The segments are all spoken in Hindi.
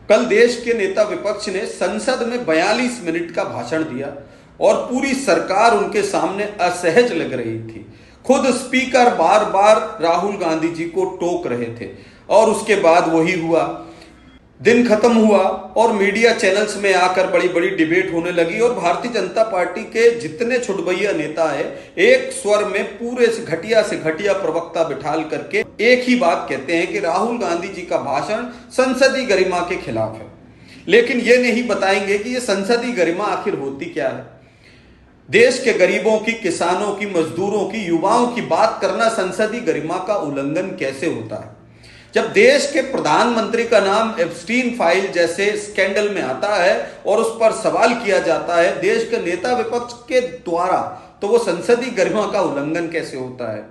कल देश के नेता विपक्ष ने संसद में 42 मिनट का भाषण दिया और पूरी सरकार उनके सामने असहज लग रही थी। खुद स्पीकर बार बार राहुल गांधी जी को टोक रहे थे और उसके बाद वही हुआ। दिन खत्म हुआ और मीडिया चैनल्स में आकर बड़ी बड़ी डिबेट होने लगी और भारतीय जनता पार्टी के जितने छुटभैया नेता है एक स्वर में पूरे से घटिया प्रवक्ता बिठाल करके एक ही बात कहते हैं कि राहुल गांधी जी का भाषण संसदीय गरिमा के खिलाफ है। लेकिन ये नहीं बताएंगे कि ये संसदीय गरिमा आखिर होती क्या है। देश के गरीबों की, किसानों की, मजदूरों की, युवाओं की बात करना संसदीय गरिमा का उल्लंघन कैसे होता है। जब देश के प्रधानमंत्री का नाम एप्स्टीन फाइल जैसे स्कैंडल में आता है और उस पर सवाल किया जाता है देश के नेता विपक्ष के द्वारा, तो वो संसदीय गरिमा का उल्लंघन कैसे होता है।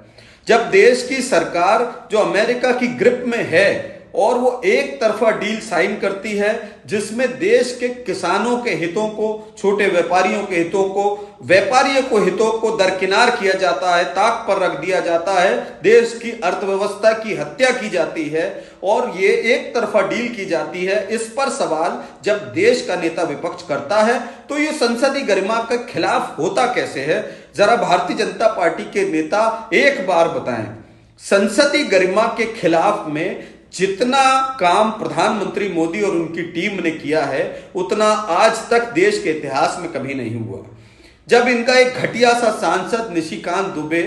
जब देश की सरकार जो अमेरिका की ग्रिप में है और वो एक तरफा डील साइन करती है जिसमें देश के किसानों के हितों को, छोटे व्यापारियों के हितों को, व्यापारियों को हितों को दरकिनार किया जाता है, ताक पर रख दिया जाता है, देश की अर्थव्यवस्था की हत्या की जाती है और ये एक तरफा डील की जाती है। इस पर सवाल जब देश का नेता विपक्ष करता है तो ये संसदीय गरिमा के खिलाफ होता कैसे है। जरा भारतीय जनता पार्टी के नेता एक बार बताएं, संसदीय गरिमा के खिलाफ में जितना काम प्रधानमंत्री मोदी और उनकी टीम ने किया है उतना आज तक देश के इतिहास में कभी नहीं हुआ। जब इनका एक घटिया सा सांसद निशिकांत दुबे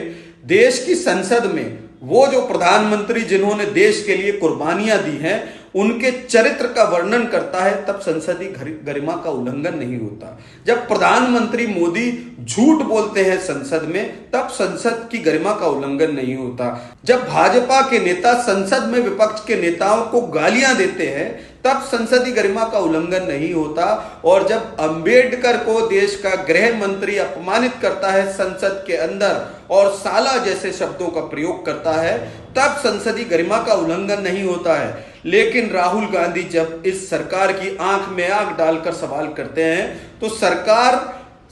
देश की संसद में, वो जो प्रधानमंत्री जिन्होंने देश के लिए कुर्बानियां दी हैं, उनके चरित्र का वर्णन करता है, तब संसदीय गरिमा का उल्लंघन नहीं होता। जब प्रधानमंत्री मोदी झूठ बोलते हैं संसद में, तब संसद की गरिमा का उल्लंघन नहीं होता। जब भाजपा के नेता संसद में विपक्ष के नेताओं को गालियां देते हैं, तब संसदीय गरिमा का उल्लंघन नहीं होता। और जब अंबेडकर को देश का गृह मंत्री अपमानित करता है संसद के अंदर और साला जैसे शब्दों का प्रयोग करता है, तब संसदीय गरिमा का उल्लंघन नहीं होता है। लेकिन राहुल गांधी जब इस सरकार की आंख में आंख डालकर सवाल करते हैं तो सरकार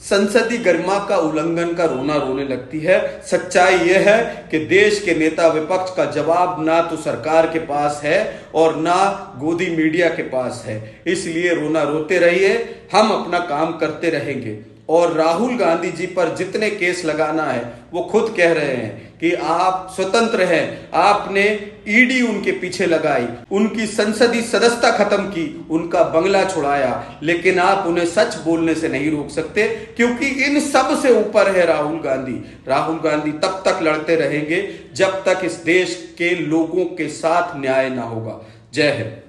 संसदीय गरिमा का उल्लंघन का रोना रोने लगती है। सच्चाई यह है कि देश के नेता विपक्ष का जवाब ना तो सरकार के पास है और ना गोदी मीडिया के पास है। इसलिए रोना रोते रहिए, हम अपना काम करते रहेंगे। और राहुल गांधी जी पर जितने केस लगाना है वो खुद कह रहे हैं कि आप स्वतंत्र हैं, आपने ईडी उनके पीछे लगाई, उनकी संसदीय सदस्यता खत्म की, उनका बंगला छुड़ाया, लेकिन आप उन्हें सच बोलने से नहीं रोक सकते क्योंकि इन सब से ऊपर है राहुल गांधी। राहुल गांधी तब तक लड़ते रहेंगे जब तक इस देश के लोगों के साथ न्याय ना होगा। जय हिंद।